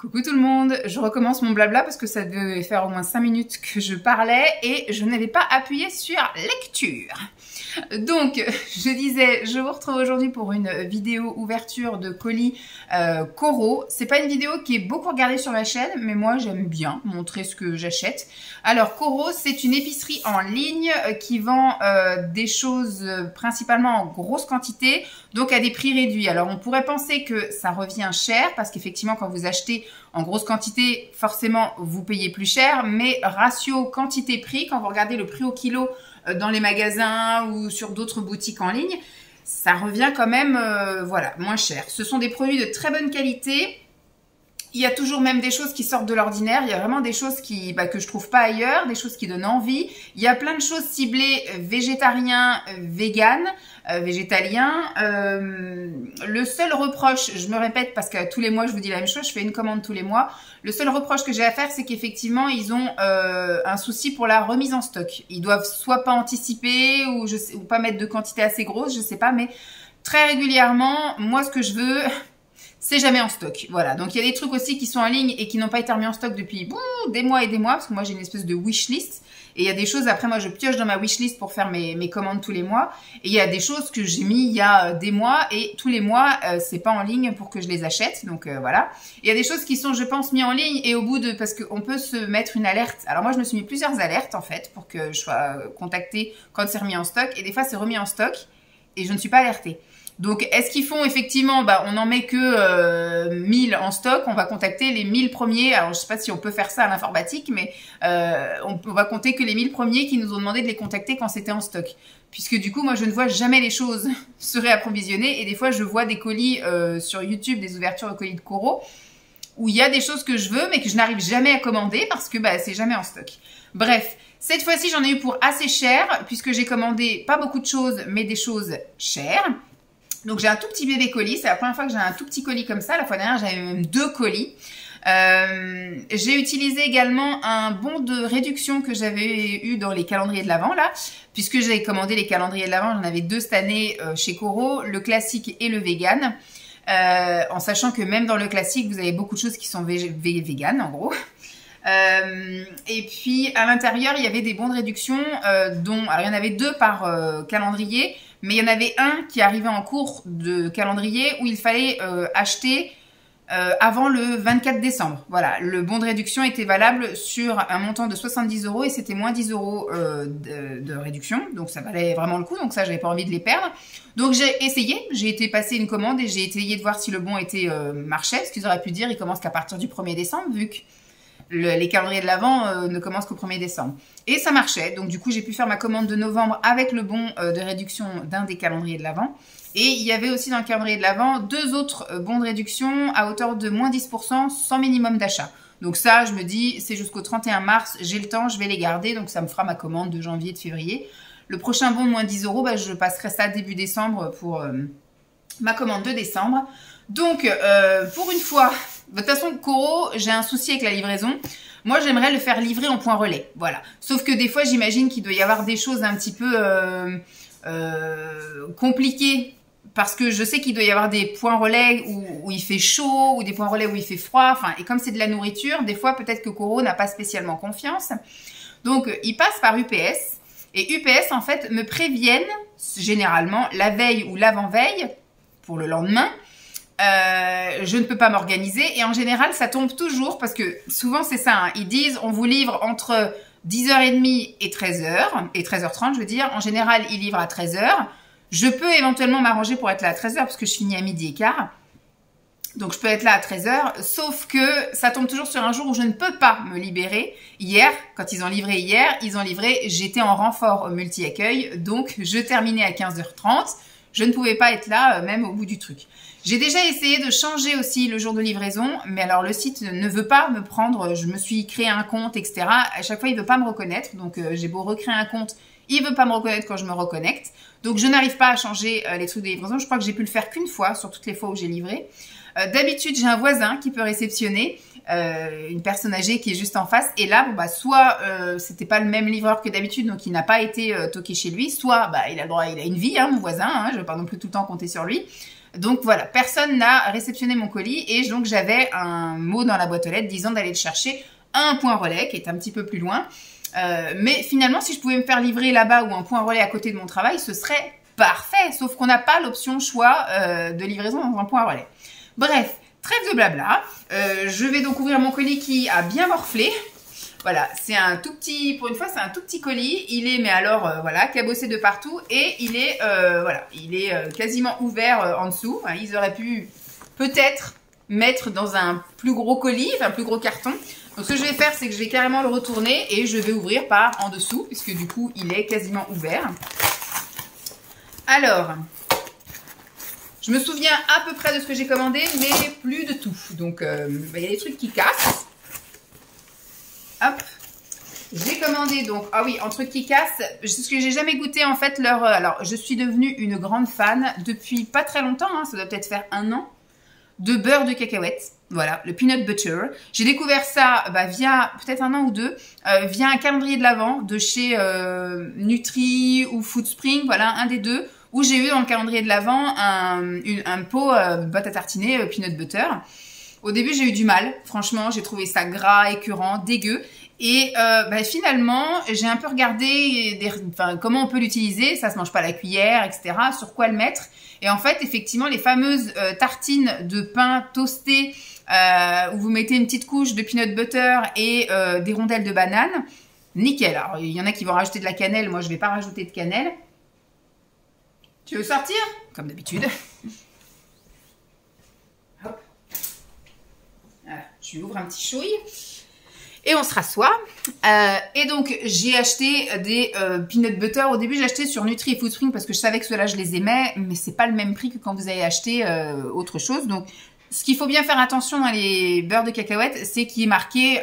Coucou tout le monde, je recommence mon blabla parce que ça devait faire au moins 5 minutes que je parlais et je n'avais pas appuyé sur lecture. Donc, je disais, je vous retrouve aujourd'hui pour une vidéo ouverture de colis Coro. C'est pas une vidéo qui est beaucoup regardée sur ma chaîne, mais moi j'aime bien montrer ce que j'achète. Alors, Coro, c'est une épicerie en ligne qui vend des choses principalement en grosse quantité, donc à des prix réduits. Alors, on pourrait penser que ça revient cher parce qu'effectivement, quand vous achetez en grosse quantité, forcément, vous payez plus cher, mais ratio quantité-prix, quand vous regardez le prix au kilo dans les magasins ou sur d'autres boutiques en ligne, ça revient quand même voilà, moins cher. Ce sont des produits de très bonne qualité. Il y a toujours même des choses qui sortent de l'ordinaire. Il y a vraiment des choses que je trouve pas ailleurs, des choses qui donnent envie. Il y a plein de choses ciblées végétariens, véganes, végétaliens. Le seul reproche, je me répète parce que tous les mois je vous dis la même chose, je fais une commande tous les mois. Le seul reproche que j'ai à faire, c'est qu'effectivement ils ont un souci pour la remise en stock. Ils doivent soit pas anticiper ou pas mettre de quantité assez grosse, je sais pas, mais très régulièrement, moi ce que je veux, c'est jamais en stock. Voilà, donc il y a des trucs aussi qui sont en ligne et qui n'ont pas été remis en stock depuis des mois et des mois, parce que moi j'ai une espèce de wishlist. Et il y a des choses, après moi je pioche dans ma wishlist pour faire mes commandes tous les mois. Et il y a des choses que j'ai mis il y a des mois et tous les mois, c'est pas en ligne pour que je les achète. Donc voilà. Il y a des choses qui sont, je pense, mis en ligne et au bout de... Parce qu'on peut se mettre une alerte. Alors moi je me suis mis plusieurs alertes en fait pour que je sois contactée quand c'est remis en stock. Et des fois c'est remis en stock et je ne suis pas alertée. Donc, est-ce qu'ils font effectivement, on n'en met que 1000 en stock, on va contacter les 1000 premiers. Alors, je sais pas si on peut faire ça à l'informatique, mais on va compter que les 1000 premiers qui nous ont demandé de les contacter quand c'était en stock. Puisque du coup, moi, je ne vois jamais les choses se réapprovisionner. Et des fois, je vois des colis sur YouTube, des ouvertures de colis de Coro, où il y a des choses que je veux, mais que je n'arrive jamais à commander parce que c'est jamais en stock. Bref, cette fois-ci, j'en ai eu pour assez cher, puisque j'ai commandé pas beaucoup de choses, mais des choses chères. Donc j'ai un tout petit bébé colis, c'est la première fois que j'ai un tout petit colis comme ça. La fois dernière j'avais même 2 colis. J'ai utilisé également un bon de réduction que j'avais eu dans les calendriers de l'Avent là, puisque j'avais commandé les calendriers de l'Avent, j'en avais 2 cette année chez Coro, le classique et le vegan. En sachant que même dans le classique vous avez beaucoup de choses qui sont vegan en gros. Et puis à l'intérieur il y avait des bons de réduction alors il y en avait 2 par calendrier, mais il y en avait un qui arrivait en cours de calendrier où il fallait acheter avant le 24 décembre. Voilà, le bon de réduction était valable sur un montant de 70 € et c'était moins 10 € de réduction. Donc ça valait vraiment le coup, donc ça j'avais pas envie de les perdre. Donc j'ai essayé, j'ai été passer une commande et j'ai essayé de voir si le bon était marchait, ce qu'ils auraient pu dire, il commence qu'à partir du 1er décembre vu que les calendriers de l'Avent ne commencent qu'au 1er décembre. Et ça marchait, donc du coup j'ai pu faire ma commande de novembre avec le bon de réduction d'un des calendriers de l'Avent. Et il y avait aussi dans le calendrier de l'Avent 2 autres bons de réduction à hauteur de moins 10% sans minimum d'achat. Donc ça, je me dis, c'est jusqu'au 31 mars, j'ai le temps, je vais les garder, donc ça me fera ma commande de janvier et de février. Le prochain bon de moins 10 €, je passerai ça début décembre pour ma commande de décembre. Donc, pour une fois, de toute façon, Coro, j'ai un souci avec la livraison. Moi, j'aimerais le faire livrer en point relais. Voilà. Sauf que des fois, j'imagine qu'il doit y avoir des choses un petit peu compliquées. Parce que je sais qu'il doit y avoir des points relais où il fait chaud, ou des points relais où il fait froid. Enfin, et comme c'est de la nourriture, des fois, peut-être que Coro n'a pas spécialement confiance. Donc, il passe par UPS. Et UPS, en fait, me préviennent, généralement, la veille ou l'avant-veille, pour le lendemain, je ne peux pas m'organiser et en général ça tombe toujours parce que souvent c'est ça, ils disent on vous livre entre 10h30 et 13h et 13h30 je veux dire, en général ils livrent à 13h, je peux éventuellement m'arranger pour être là à 13h parce que je finis à 12h15, donc je peux être là à 13h, sauf que ça tombe toujours sur un jour où je ne peux pas me libérer. Hier, quand ils ont livré hier, j'étais en renfort au multi-accueil, donc je terminais à 15h30, je ne pouvais pas être là même au bout du truc. J'ai déjà essayé de changer aussi le jour de livraison, mais alors le site ne veut pas me prendre, je me suis créé un compte, etc. À chaque fois, il ne veut pas me reconnaître, donc j'ai beau recréer un compte, il ne veut pas me reconnaître quand je me reconnecte. Donc je n'arrive pas à changer les trucs de livraison, je crois que j'ai pu le faire qu'une fois sur toutes les fois où j'ai livré. D'habitude, j'ai un voisin qui peut réceptionner, une personne âgée qui est juste en face, et là, soit c'était pas le même livreur que d'habitude, donc il n'a pas été toqué chez lui, soit il a le droit, il a une vie, hein, mon voisin, hein, je ne vais pas non plus tout le temps compter sur lui. Donc voilà, personne n'a réceptionné mon colis et donc j'avais un mot dans la boîte aux lettres disant d'aller le chercher à un point relais qui est un petit peu plus loin. Mais finalement, si je pouvais me faire livrer là-bas ou un point relais à côté de mon travail, ce serait parfait. Sauf qu'on n'a pas l'option choix de livraison dans un point relais. Bref, trêve de blabla. Je vais donc ouvrir mon colis qui a bien morflé. Voilà, c'est un tout petit, pour une fois, c'est un tout petit colis. Il est, mais alors, voilà, cabossé de partout et il est, voilà, il est quasiment ouvert en dessous. Hein, ils auraient pu peut-être mettre dans un plus gros colis, enfin un plus gros carton. Donc, ce que je vais faire, c'est que je vais carrément le retourner et je vais ouvrir par en dessous, puisque du coup, il est quasiment ouvert. Alors, je me souviens à peu près de ce que j'ai commandé, mais plus de tout. Donc, il y a des trucs qui cassent. Hop, j'ai commandé donc, ah oui, en truc qui casse, ce que j'ai jamais goûté en fait leur, alors je suis devenue une grande fan depuis pas très longtemps, hein, ça doit peut-être faire 1 an, de beurre de cacahuète, voilà, le peanut butter. J'ai découvert ça via, peut-être 1 an ou 2, via un calendrier de l'Avent de chez Nutri ou Foodspring, voilà, un des deux, où j'ai eu dans le calendrier de l'Avent un pot boîte à tartiner peanut butter. Au début, j'ai eu du mal. Franchement, j'ai trouvé ça gras, écœurant, dégueu. Et finalement, j'ai un peu regardé comment on peut l'utiliser. Ça se mange pas à la cuillère, etc. Sur quoi le mettre. Et en fait, effectivement, les fameuses tartines de pain toasté où vous mettez une petite couche de peanut butter et des rondelles de banane, nickel. Alors, il y en a qui vont rajouter de la cannelle. Moi, je vais pas rajouter de cannelle. Tu veux sortir? Comme d'habitude. Je lui ouvre un petit chouille et on se rassoit. Et donc, j'ai acheté des peanut butter. Au début, j'ai acheté sur Nutri et Foodspring parce que je savais que ceux-là, je les aimais, mais c'est pas le même prix que quand vous avez acheté autre chose. Donc, ce qu'il faut bien faire attention dans les beurres de cacahuètes, c'est qu'il est marqué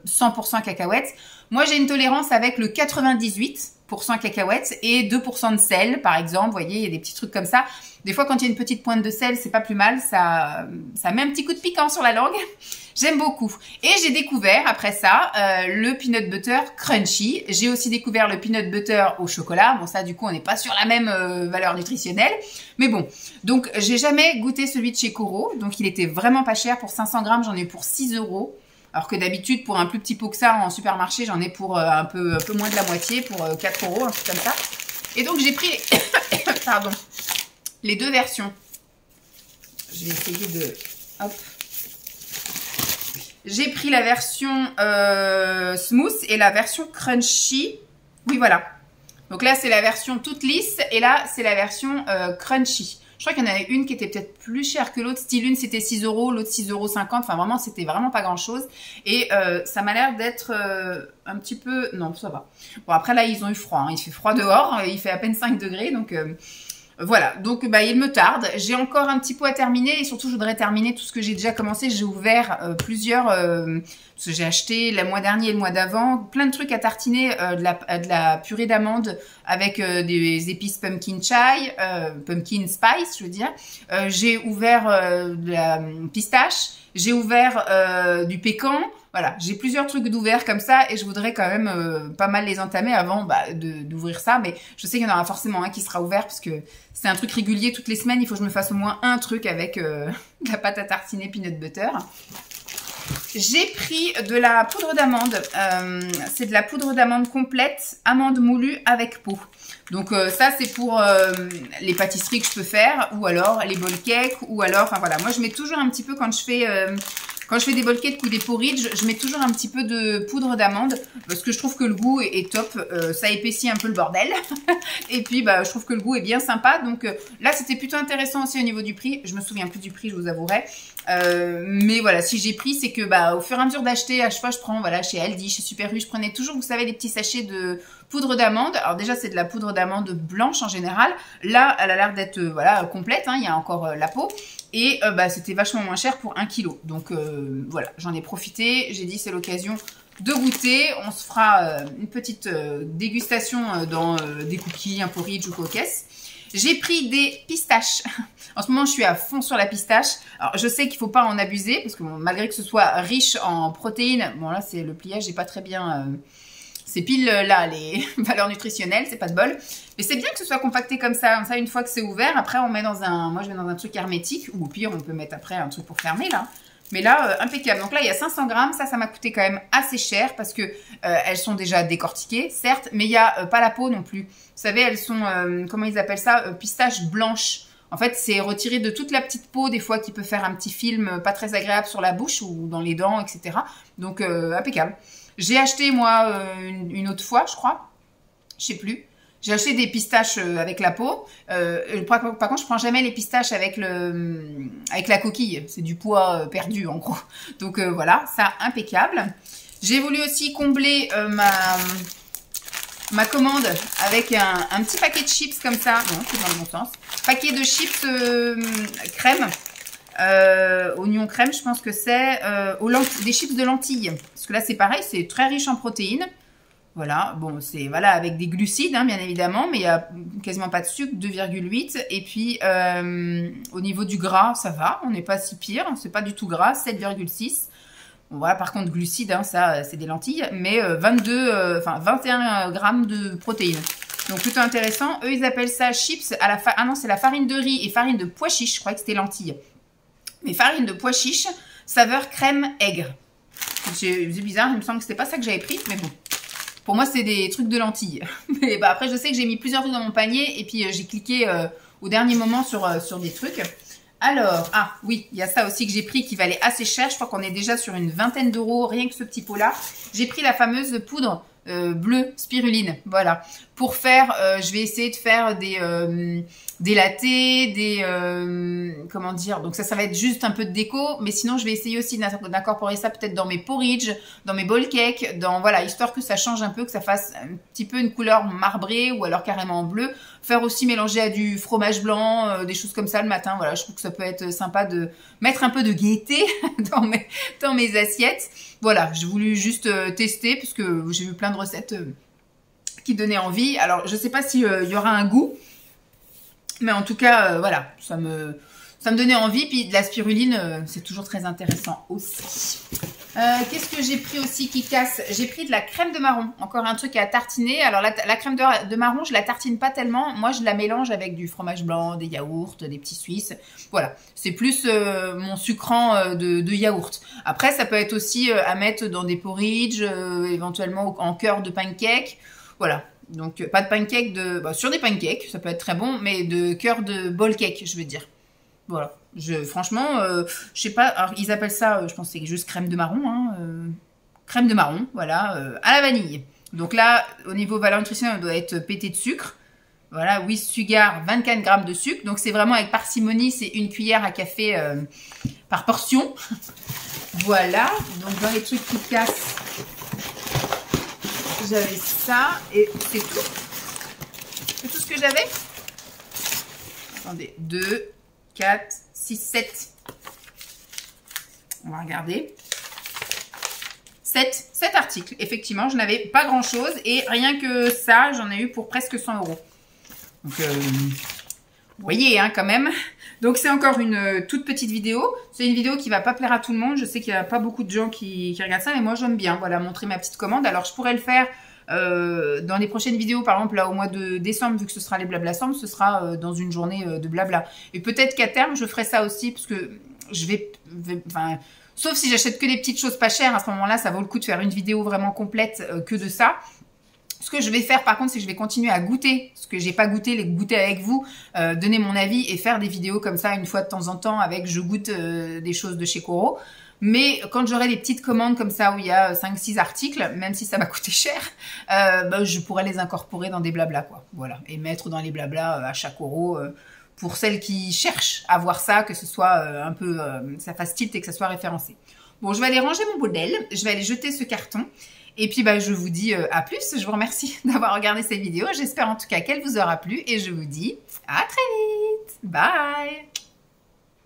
100% cacahuètes. Moi, j'ai une tolérance avec le 98% cacahuètes et 2% de sel, par exemple. Vous voyez, il y a des petits trucs comme ça. Des fois, quand il y a une petite pointe de sel, c'est pas plus mal. Ça met un petit coup de piquant sur la langue. J'aime beaucoup. Et j'ai découvert, après ça, le peanut butter crunchy. J'ai aussi découvert le peanut butter au chocolat. Bon, ça, du coup, on n'est pas sur la même valeur nutritionnelle. Mais bon. Donc, j'ai jamais goûté celui de chez Coro. Donc, il était vraiment pas cher. Pour 500 grammes, j'en ai eu pour 6 €. Alors que d'habitude, pour un plus petit pot que ça en supermarché, j'en ai pour un peu moins de la moitié, pour 4 €, un truc comme ça. Et donc, j'ai pris pardon, les deux versions. Je vais essayer de... Hop. J'ai pris la version smooth et la version crunchy. Oui, voilà. Donc là, c'est la version toute lisse et là, c'est la version crunchy. Je crois qu'il y en avait une qui était peut-être plus chère que l'autre. Style, une, c'était 6 €, l'autre 6,50 €. Enfin, vraiment, c'était vraiment pas grand-chose. Et ça m'a l'air d'être un petit peu... Non, ça va. Bon, après, là, ils ont eu froid. Hein. Il fait froid dehors. Il fait à peine 5 degrés. Donc, voilà. Donc, il me tarde. J'ai encore un petit pot à terminer. Et surtout, je voudrais terminer tout ce que j'ai déjà commencé. J'ai ouvert plusieurs... parce que j'ai acheté le mois dernier et le mois d'avant. Plein de trucs à tartiner. De la purée d'amandes avec des épices pumpkin chai. Pumpkin spice, je veux dire. J'ai ouvert de la pistache. J'ai ouvert du pécan. Voilà, j'ai plusieurs trucs d'ouvert comme ça et je voudrais quand même pas mal les entamer avant d'ouvrir ça. Mais je sais qu'il y en aura forcément un qui sera ouvert parce que c'est un truc régulier toutes les semaines. Il faut que je me fasse au moins un truc avec de la pâte à tartiner peanut butter. J'ai pris de la poudre d'amande. C'est de la poudre d'amande complète, amande moulue avec peau. Donc ça, c'est pour les pâtisseries que je peux faire ou alors les bowl cakes ou alors... Enfin voilà, moi je mets toujours un petit peu quand je fais des bowl cakes ou des porridge, je mets toujours un petit peu de poudre d'amande parce que je trouve que le goût est top. Ça épaissit un peu le bordel. Et puis, je trouve que le goût est bien sympa. Donc là, c'était plutôt intéressant aussi au niveau du prix. Je me souviens plus du prix, je vous avouerai. Mais voilà, si j'ai pris, c'est que au fur et à mesure d'acheter, à chaque fois, je prends chez Aldi, chez Super U, je prenais toujours, vous savez, les petits sachets de poudre d'amande. Alors déjà, c'est de la poudre d'amande blanche en général. Là, elle a l'air d'être complète. Hein, il y a encore la peau. Et c'était vachement moins cher pour 1 kg. Donc voilà, j'en ai profité. J'ai dit c'est l'occasion de goûter. On se fera une petite dégustation dans des cookies, un porridge ou coquesse. J'ai pris des pistaches. En ce moment, je suis à fond sur la pistache. Alors, je sais qu'il ne faut pas en abuser parce que malgré que ce soit riche en protéines, bon là, c'est le pliage n'est pas très bien... C'est pile là les valeurs nutritionnelles, c'est pas de bol. Mais c'est bien que ce soit compacté comme ça. Comme ça, une fois que c'est ouvert, après on met dans un... Moi je mets dans un truc hermétique, ou au pire on peut mettre après un truc pour fermer là. Mais là, impeccable. Donc là, il y a 500 grammes. Ça m'a coûté quand même assez cher parce que elles sont déjà décortiquées, certes, mais il n'y a pas la peau non plus. Vous savez, elles sont, comment ils appellent ça, pistache blanche. En fait, c'est retiré de toute la petite peau, des fois, qui peut faire un petit film pas très agréable sur la bouche ou dans les dents, etc. Donc, impeccable. J'ai acheté, moi, une autre fois, je crois. Je sais plus. J'ai acheté des pistaches avec la peau. Par contre, je prends jamais les pistaches avec la coquille. C'est du poids perdu, en gros. Donc, voilà, ça, impeccable. J'ai voulu aussi combler ma commande avec un petit paquet de chips comme ça. Non, c'est dans le bon sens. Paquet de chips crème. Oignon crème, je pense que c'est des chips de lentilles. Parce que là, c'est pareil, c'est très riche en protéines. Voilà, bon, c'est voilà avec des glucides, hein, bien évidemment, mais il n'y a quasiment pas de sucre, 2,8. Et puis, au niveau du gras, ça va, on n'est pas si pire, c'est pas du tout gras, 7,6. Bon, voilà, par contre, glucides, hein, ça, c'est des lentilles, mais 21 grammes de protéines. Donc, plutôt intéressant. Eux, ils appellent ça chips à la Ah non, c'est la farine de riz et farine de pois chiche, je crois que c'était lentilles. Mais farine de pois chiche, saveur crème aigre. C'est bizarre, il me semble que c'était pas ça que j'avais pris, mais bon. Pour moi, c'est des trucs de lentilles. Mais bah, après, je sais que j'ai mis plusieurs trucs dans mon panier et puis j'ai cliqué au dernier moment sur des trucs. Alors, ah oui, il y a ça aussi que j'ai pris qui valait assez cher. Je crois qu'on est déjà sur une vingtaine d'euros, rien que ce petit pot-là. J'ai pris la fameuse poudre bleue spiruline. Voilà. Pour faire, je vais essayer de faire des lattés, comment dire, donc ça va être juste un peu de déco, mais sinon je vais essayer aussi d'incorporer ça peut-être dans mes porridge, dans mes bowl cakes, voilà, histoire que ça change un peu, que ça fasse un petit peu une couleur marbrée ou alors carrément en bleu. Faire aussi mélanger à du fromage blanc, des choses comme ça le matin, voilà, je trouve que ça peut être sympa de mettre un peu de gaieté dans mes assiettes. Voilà, j'ai voulu juste tester parce que j'ai vu plein de recettes qui donnaient envie. Alors, je sais pas s'il y aura un goût, mais en tout cas, voilà, ça me donnait envie. Puis de la spiruline, c'est toujours très intéressant aussi. Qu'est-ce que j'ai pris aussi qui casse? J'ai pris de la crème de marron. Encore un truc à tartiner. Alors la crème de marron, je la tartine pas tellement. Moi, je la mélange avec du fromage blanc, des yaourts, des petits suisses. Voilà, c'est plus mon sucrant de yaourt. Après, ça peut être aussi à mettre dans des porridge, éventuellement en cœur de pancake. Voilà. Donc, pas de pancake sur des pancakes, ça peut être très bon, mais de cœur de bowl cake, je veux dire. Voilà. Franchement, je sais pas, alors ils appellent ça, je pense que c'est juste crème de marron, hein, crème de marron, voilà, à la vanille. Donc là, au niveau valeur nutritionnelle, on doit être pété de sucre. Voilà, 8 sugar, 24 grammes de sucre. Donc c'est vraiment avec parcimonie, c'est une cuillère à café par portion. Voilà, donc dans les trucs qui cassent, j'avais ça et c'est tout. C'est tout ce que j'avais. Attendez, 2, 4, 6, 7. On va regarder. 7 articles. Effectivement, je n'avais pas grand chose et rien que ça, j'en ai eu pour presque 100 euros. Donc, vous voyez, hein, quand même. Donc, c'est encore une toute petite vidéo. C'est une vidéo qui va pas plaire à tout le monde. Je sais qu'il y a pas beaucoup de gens qui regardent ça, mais moi, j'aime bien, voilà, montrer ma petite commande. Alors, je pourrais le faire dans les prochaines vidéos, par exemple, là, au mois de décembre, vu que ce sera les blabla somme, ce sera dans une journée de blabla. Et peut-être qu'à terme, je ferai ça aussi, parce que je vais enfin, sauf si j'achète que des petites choses pas chères, à ce moment-là, ça vaut le coup de faire une vidéo vraiment complète que de ça. Ce que je vais faire par contre, c'est que je vais continuer à goûter ce que j'ai pas goûté, les goûter avec vous, donner mon avis et faire des vidéos comme ça une fois de temps en temps avec je goûte des choses de chez Coro. Mais quand j'aurai des petites commandes comme ça où il y a 5-6 articles, même si ça m'a coûté cher, je pourrais les incorporer dans des blabla, quoi. Voilà, et mettre dans les blabla à chaque Coro pour celles qui cherchent à voir ça, que ce soit un peu, ça fasse tilt et que ça soit référencé. Bon, je vais aller ranger mon bordel, je vais aller jeter ce carton. Et puis, je vous dis à plus. Je vous remercie d'avoir regardé cette vidéo. J'espère en tout cas qu'elle vous aura plu. Et je vous dis à très vite. Bye!